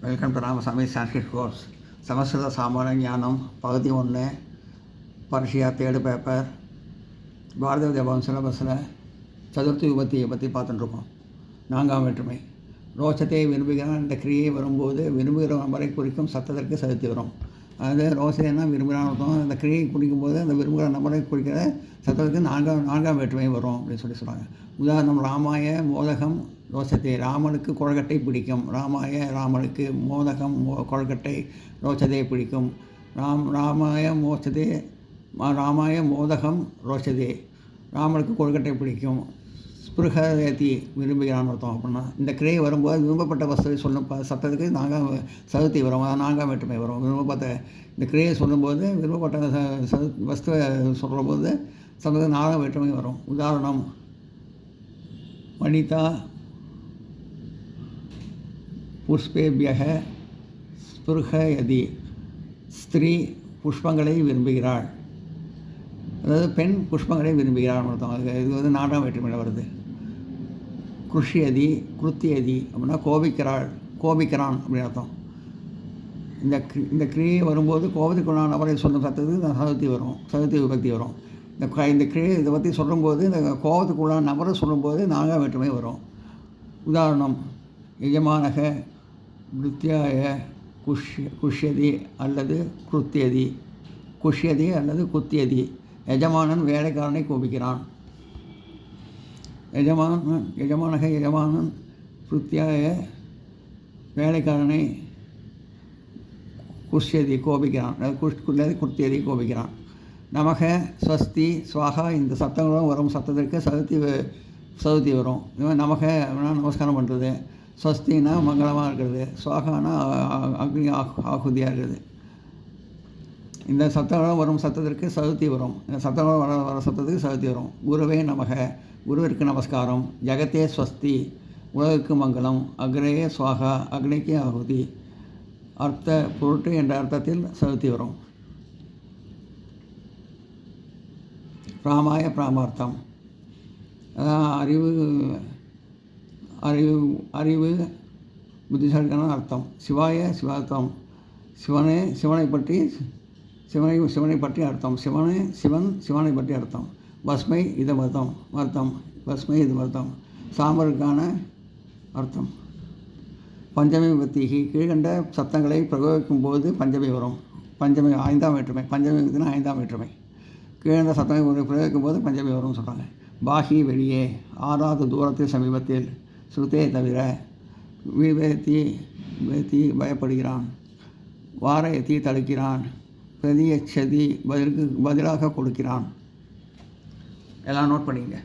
Welcome to Ramasamy Sanskrit course. சமஸ்கிருத சாமானிய ஞானம் பகுதி 1, பரிட்சையா 3rd பேப்பர், பாரத வித்யாபவன் சிலபஸில் சதுர்த்தி விபத்தியை பற்றி பார்த்துட்டுருக்கோம். 4ஆம் வேற்றுமை. ரோஷத்தை விரும்புகிறான் இந்த கிரியை வரும்போது விரும்புகிற நபரை குறிக்கும் சத்தத்திற்கு செலுத்தி வரும். அதாவது ரோசைன்னா விரும்புகிறான்னு அர்த்தம். அந்த கிரியை குறிக்கும்போது அந்த விரும்புகிற நபரை குறிக்கிற சத்தத்துக்கு நான்காம் வேற்றுமை வரும் அப்படின்னு சொல்கிறாங்க. உதாரணம், ராமாய மோதகம் ரோசத்தை. ராமனுக்கு கொழுக்கட்டை பிடிக்கும். ராமனுக்கு மோதகம் கொழுக்கட்டை ரோச்சதை பிடிக்கும். ராமாய மோதகம் ரோச்சதே. ராமனுக்கு கொழுக்கட்டை பிடிக்கும். ஸ்பிருகதி விரும்புகிறான்னு அர்த்தம். அப்படின்னா இந்த கிரியை வரும்போது விரும்பப்பட்ட வஸ்துவை சொல்லும் சத்தத்துக்கு சதுர்த்தி வரும். அதான் 4ஆம் வேற்றுமை வரும். விரும்பப்பட்ட இந்த கிரியை சொல்லும்போது விரும்பப்பட்ட வஸ்துவை சொல்கிற போது சத்தத்துக்கு 4ஆம் வேற்றுமை வரும். உதாரணம், வனிதா புஷ்பேபியக ஸ்பிருகயதி. ஸ்திரீ புஷ்பங்களை விரும்புகிறாள். அதாவது பெண் புஷ்பங்களை விரும்புகிறாள் அர்த்தம். இது 4ஆம் வேற்றுமையில் வருது. குருஷியதி கிருத்தியதி அப்படின்னா கோபிக்கிறான் அப்படின்னு அர்த்தம். இந்த கிரியை வரும்போது கோபத்துக்குள்ளான நபரை சொல்லும் சத்தத்துக்கு சதுர்த்தி வரும். சதுர்த்தி விபக்தி வரும். இந்த கிரியை இதை பற்றி சொல்லும்போது இந்த கோபத்துக்குள்ளான நபரை சொல்லும்போது 4ஆம் வேற்றுமை வரும். உதாரணம், எஜமானக நிருத்தியாய குஷ்யதி அல்லது குருத்தியதி. குஷ்யதி அல்லது குத்தியதி. எஜமானன் வேலைக்காரனை கோபிக்கிறான். எஜமானன் கிருத்தியாய வேலைக்காரனை குஷ்யதி கோபிக்கிறான். குர்த்தியதி கோபிக்கிறான். நமக ஸ்வஸ்தி ஸ்வாகா இந்த சத்தங்களும் வரும் சத்தத்திற்கு சதுர்த்தி வரும். நமக நமஸ்காரம் பண்ணுறது. ஸ்வஸ்தினா மங்களமாக இருக்கிறது. ஸ்வாகானா அக்னி ஆகுதியாக இருக்குது. இந்த சத்தங்களும் வரும் சத்தத்திற்கு சதுர்த்தி வரும். இந்த சத்தங்களும் வர சத்தத்துக்கு சதுர்த்தி வரும். குருவே நமக குருவிற்கு நமஸ்காரம். ஜகத்தே ஸ்வஸ்தி உலகுக்கு மங்களம். அக்ரேயே ஸ்வாகா அக்னிக்கு ஆகுதி. அர்த்த பொருட்டு என்ற அர்த்தத்தில் சதுர்த்தி வரும். பிராமாய பிராமார்த்தம். அறிவு புத்திசாலிக்கான அர்த்தம். சிவாய சிவார்த்தம். சிவனை பற்றி அர்த்தம். சிவனை பற்றி அர்த்தம். பஸ்மை இது அர்த்தம். சாம்பருக்கான அர்த்தம். பஞ்சமி விபத்திகி. கீழ்கண்ட சத்தங்களை பிரயோகிக்கும் போது பஞ்சமி வரும். பஞ்சமி 5ஆம் வேற்றுமை. பஞ்சமி விபத்தினா 5ஆம் வேற்றுமை. கீழ்கண்ட சத்தங்களை பிரயோகிக்கும் போது பஞ்சமி வரும்னு சொல்கிறாங்க. பாகி வெளியே. 6வது தூரத்தில் சமீபத்தில். ஸ்ருதே தவிர. விவேத்தி பயப்படுகிறான். வாரயத்தி தடுக்கிறான். பிரதியட்சதி பதிலாக கொடுக்கிறான். எல்லாம் நோட் பண்ணிங்க.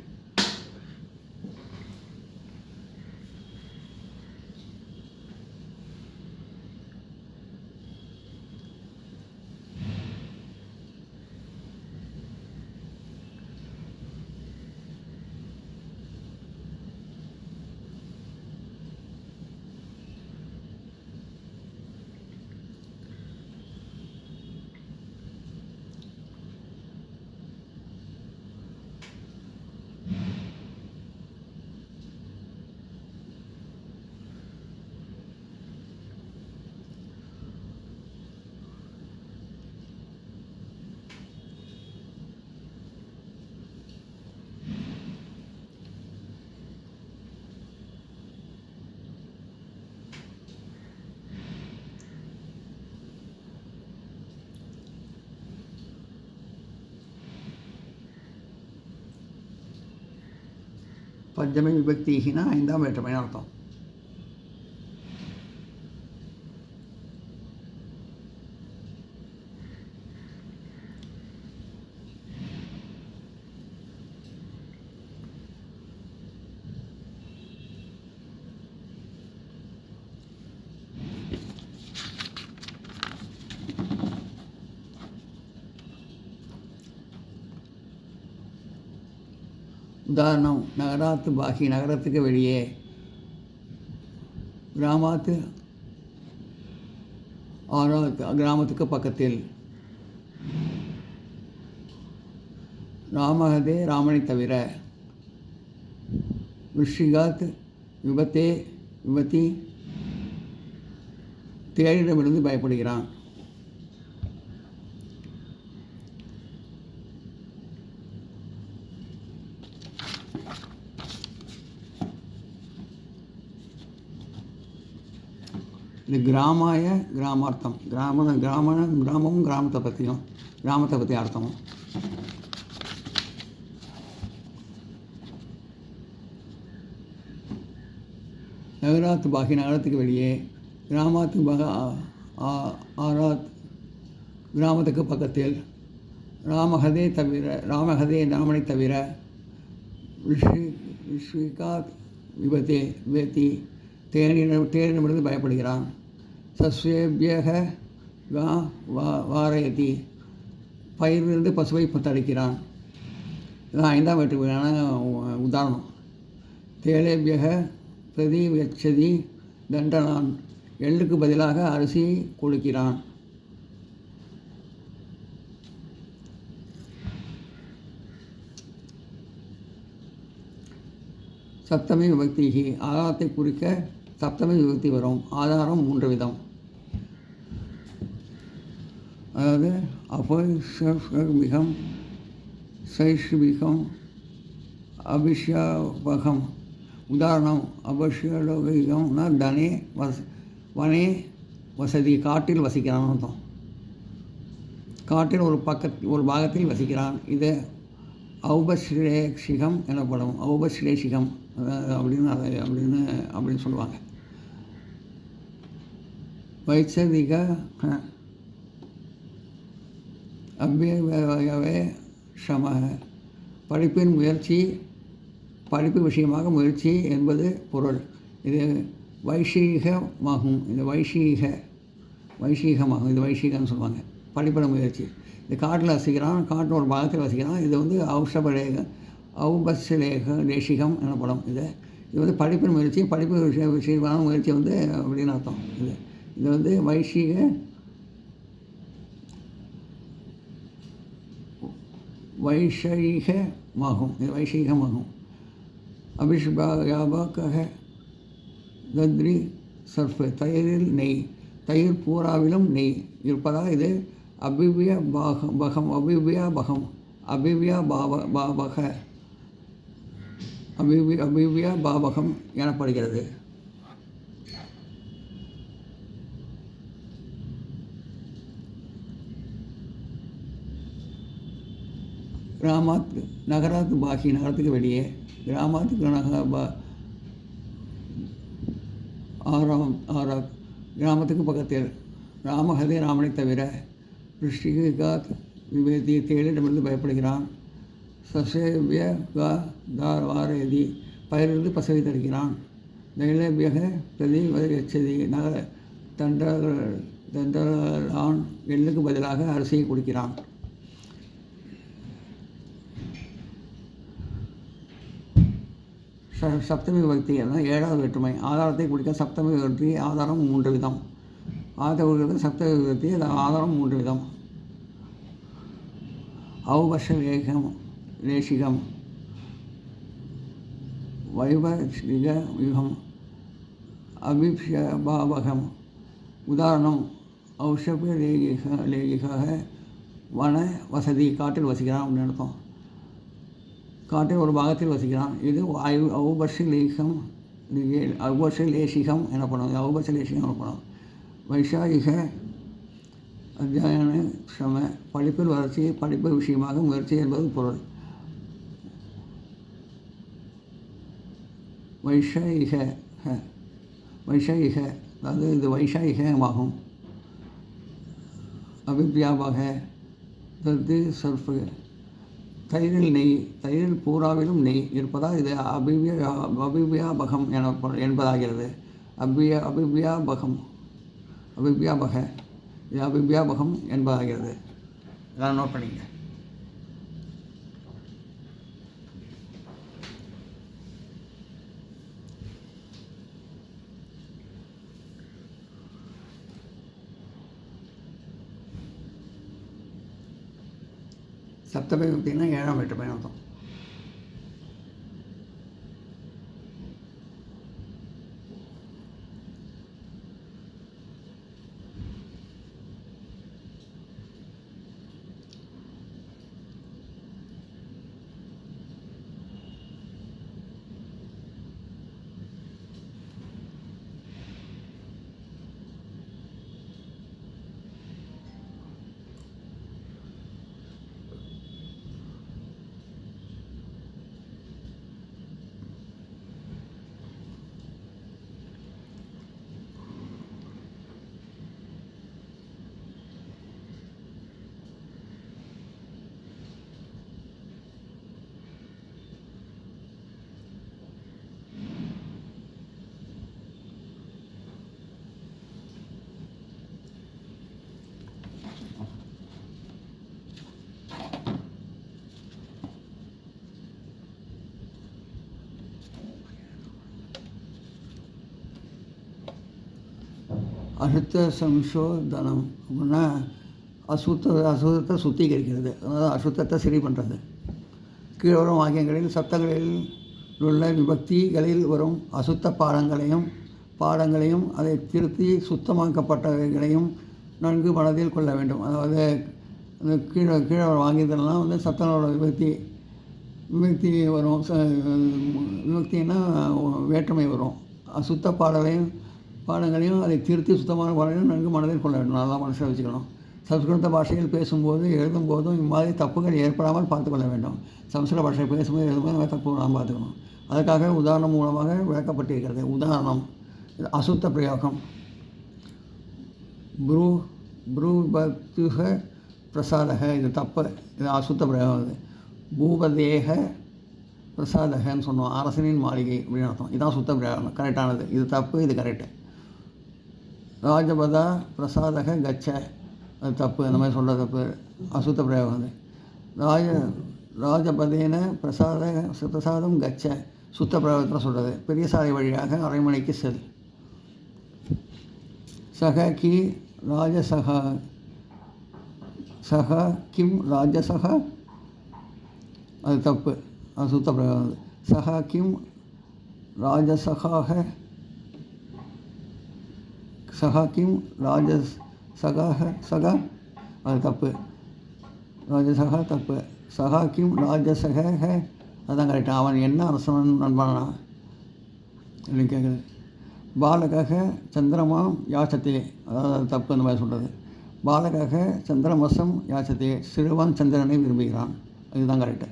பஞ்சமி விபக்தினா 5ஆம் வேற்றுமைன்னு அர்த்தம். உதாரணம், நகராத்து பாகி நகரத்துக்கு வெளியே. கிராமத்து கிராமத்துக்கு பக்கத்தில். ராமகதே ராமனை தவிர. விஷிகாத் விபத்தி தேரிடமிருந்து பயப்படுகிறான். இது கிராமாய கிராமார்த்தம். கிராமமும் கிராமத்தை பற்றி அர்த்தமும். நகராத் பாகி நகரத்துக்கு வெளியே, கிராமத்து ஆராத் கிராமத்துக்கு பக்கத்தில், ராமகதே ராமனை தவிர ரிஷிகாத் விபத்தி தேரிடமிருந்து பயப்படுகிறான். சஸ்வேபியக வாரயதி பயிரிலிருந்து பசுவை தடுக்கிறான். இதுதான் 5ஆம் வேற்றுமையான உதாரணம். தேலேபியக பிரதி வெச்சதி தண்டனான் எள்ளுக்கு பதிலாக அரிசி கொடுக்கிறான். சப்தமி விபக்திகி ஆதாரத்தை குறிக்க சப்தமி விபக்தி வரும். ஆதாரம் 3 விதம். அதாவது அபைஷமிகம், சைஷ்மிகம், அபிஷாபகம். உதாரணம் அபஷ்யலோகிகம்னா தனே வனே வசதி, காட்டில் வசிக்கிறான் அர்த்தம். காட்டில் ஒரு பாகத்தில் வசிக்கிறான். இது ஔபஸ்லேஷிகம் எனப்படும். ஔபஸ்லேஷிகம் அப்படின்னு சொல்லுவாங்க. வைசதிக அபியவே சமக படிப்பு விஷயமாக முயற்சி என்பது பொருள். இது வைஷீகமாகும். இது வைஷீகமாகும். இது வைஷீகம்னு சொல்லுவாங்க. படிப்பின முயற்சி. இது காட்டில் வசிக்கிறான். காட்டில் ஒரு பாகத்தில் வசிக்கிறான். இது வந்து ஔபஸ்லேஷிகம் எனப்படும். இது வந்து படிப்பின் முயற்சி, படிப்பு விஷயமான முயற்சி வந்து அப்படின்னு அர்த்தம். இது வந்து வைஷீகமாகும். இது வைஷீகமாகும். அபிஷ்பாக தத்ரி சர்ஃபு தயிரில் நெய், தயிர் பூராவிலும் நெய் இருப்பதால் இது அபிவ்யாபாவகம் எனப்படுகிறது. நகராத் பாகி நகரத்துக்கு வெளியே, ஆராத் கிராமத்துக்கு பக்கத்தில், ராமகதே ராமனை தவிர ரிஷிகாத் விபேதி தேரிடமிருந்து பயப்படுகிறான். சசேபிய வாரயதி பயிரிலிருந்து பசுவை தடுக்கிறான். தைலேபியக பிரதி வச்சதி தண்டலான் எள்ளுக்கு பதிலாக அரிசியை கொடுக்கிறான். சப்தமி விபக்தி என 7வது வேற்றுமை. ஆதாரத்தை குறிக்க சப்தமி விபக்தி ஆதாரம் 3 விதம். ஆதார சப்தமி விபக்தி ஆதாரம் 3 விதம். ஔபஸ்லேஷிகம், வைவஸ்லிகம், அபிஷபாவகம். உதாரணம் ஔஷபலேகிகாக வன வசதி, காட்டில் வசிக்கிறான் அப்படின்னு அர்த்தம். காட்டில் ஒரு பாகத்தில் வசிக்கிறான். இது ஔபஸ்லேஷிகம் எனப்படும். வைஷாயிக அத்தியாயன சம படிப்பில் வளர்ச்சி, படிப்பு விஷயமாக முயற்சி என்பது பொருள். வைஷாயிக அதாவது இது வைஷாயிகமாகும். அபிவியாபாக தத்து சர்ஃபு தயிரில் நெய், தயிரில் பூராவிலும் நெய் இருப்பதால் இது அபிவியாபகம் என்பதாகிறது. அபிவியாபக இது அபிவியாபகம் என்பதாகிறது. இதெல்லாம் நோட் பண்ணிங்க. சப்தமி விபக்தினா 7ஆம் வேற்றுமை அர்த்தம். அசுத்த சம்சோதனம் அப்படின்னா அசுத்தத்தை சுத்திகரிக்கிறது, அதாவது அசுத்தத்தை சரி பண்ணுறது. கீழே வரும் வாக்கியங்களில் சப்தங்களில் உள்ள விபக்திகளில் வரும் அசுத்த பாடங்களையும் அதை திருத்தி சுத்தமாக்கப்பட்டவைகளையும் நன்கு மனதில் கொள்ள வேண்டும். அதாவது அந்த கீழே வாங்கியதெல்லாம் வந்து சத்தங்களோட விபக்தி வரும். விபக்தின்னா வேற்றுமை வரும். அசுத்த பாடங்களையும் அதை திருத்தி சுத்தமான பாடங்களையும் நன்கு மனதில் கொள்ள வேண்டும். நல்லா மனசில் வச்சுக்கணும். சம்ஸ்கிருத பாஷையில் பேசும்போது எழுதும்போதும் இம்மாதிரி தப்புகள் ஏற்படாமல் பார்த்துக்கொள்ள வேண்டும். சம்ஸ்கிருத பாஷை பேசும்போது எழுதும்போது நம்ம தப்பு நாம் பார்த்துக்கணும். அதுக்காக உதாரணம் மூலமாக விளக்கப்பட்டிருக்கிறது. உதாரணம், அசுத்த பிரயோகம். ப்ரூபத்துக பிரசாதக, இது தப்பு, இது அசுத்த பிரயோகம். இது பூபதேக பிரசாதகன்னு சொன்னோம். அரசனின் மாளிகை அப்படின்னு அர்த்தம். இதுதான் சுத்த பிரயோகம், கரெக்டானது. இது தப்பு, இது கரெக்டு. ராஜபதா பிரசாதக கச்ச, அது தப்பு. அந்த மாதிரி சொல்கிற தப்பு, அசுத்த பிரயோகம். அது ராஜபதேன பிரசாதம் கச்ச, சுத்த பிரயோகத்தில் சொல்கிறது. பெரிய சாலை வழியாக அரைமணிக்கு செல். சக கி ராஜசக, சக கிம் ராஜசக, அது தப்பு, அது சுத்த பிரயோகம். சக கிம் ராஜசகாக, சக கிம் சக, அது தப்பு. ராஜசகா தப்பு. சகா கிம் ராஜசக, அதுதான் கரெக்டு. அவன் என்ன அரசன் நண்பனா அப்படின்னு கேட்குறது. பாலகாக சந்திரமா யாச்சத்தே, அதாவது தப்பு. அந்த மாதிரி சொல்கிறது. பாலகாக சந்திரமசம் யாச்சத்தே, சிறுவன் சந்திரனை விரும்புகிறான், அதுதான் கரெக்டு.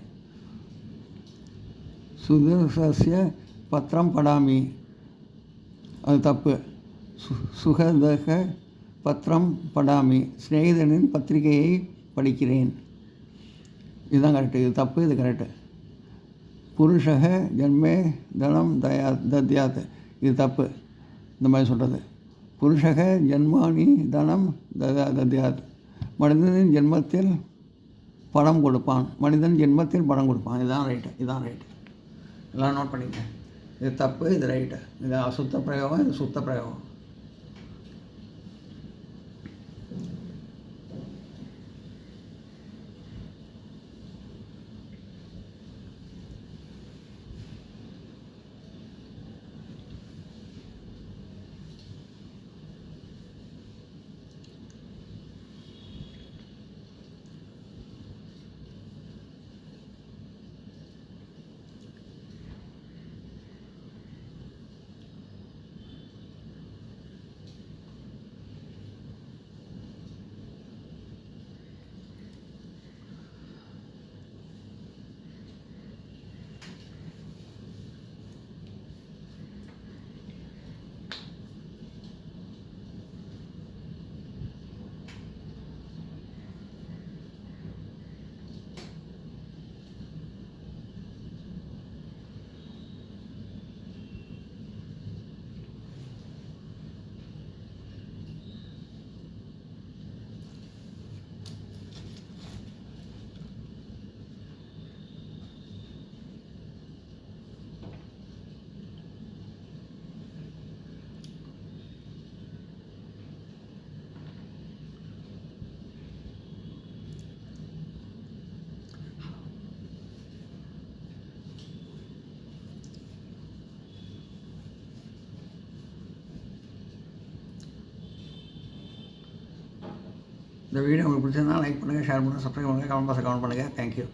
சுதர்சஸ்ய பத்திரம் படாமி, அது தப்பு. சுகதக பத்திரம் படாமி, ஸ்நேகிதனின் பத்திரிகையை படிக்கிறேன், இதுதான் கரெக்டு. இது தப்பு, இது கரெக்டு. புருஷக ஜன்மே தனம் தத்யாத், இது தப்பு. இந்த மாதிரி சொல்கிறது. புருஷக ஜன்மானி தனம் தத்யாத், மனிதனின் ஜென்மத்தில் பணம் கொடுப்பான், இதுதான் ரைட்டு, இதுதான் ரைட்டு. எல்லாம் நோட் பண்ணிக்கேன். இது தப்பு, இது ரைட்டு. இது அசுத்த பிரயோகம், இது சுத்த பிரயோகம். இந்த வீடியோ உங்களுக்கு பிடிச்சிருந்தா லைக் பண்ணுங்கள், ஷேர் பண்ணுங்கள், சப்ஸ்கிரைப் பண்ணுங்கள், கமெண்ட் பாக்ஸில் கமெண்ட் பண்ணுங்கள். தேங்க்யூ.